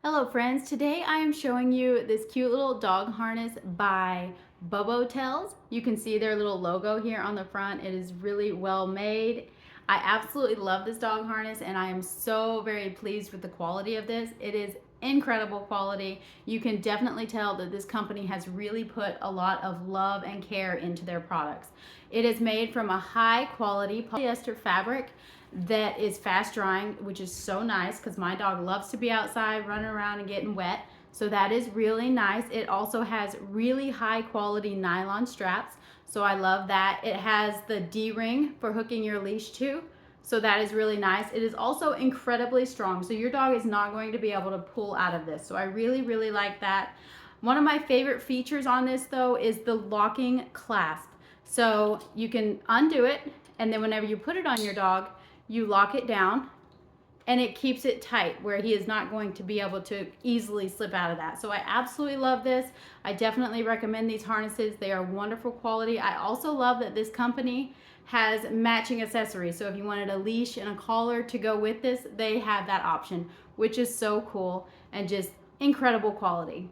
Hello friends, today I am showing you this cute little dog harness by Bobotails. You can see their little logo here on the front. It is really well made. I absolutely love this dog harness and I am so very pleased with the quality of this. It is incredible quality. You can definitely tell that this company has really put a lot of love and care into their products. It is made from a high quality polyester fabric that is fast drying, which is so nice because my dog loves to be outside running around and getting wet. So that is really nice. It also has really high quality nylon straps. So I love that. It has the D-ring for hooking your leash to. So that is really nice. It is also incredibly strong. So your dog is not going to be able to pull out of this. So I really like that. One of my favorite features on this though is the locking clasp. So you can undo it, and then whenever you put it on your dog, you lock it down and it keeps it tight where he is not going to be able to easily slip out of that. So I absolutely love this. I definitely recommend these harnesses. They are wonderful quality. I also love that this company has matching accessories. So if you wanted a leash and a collar to go with this, they have that option, which is so cool and just incredible quality.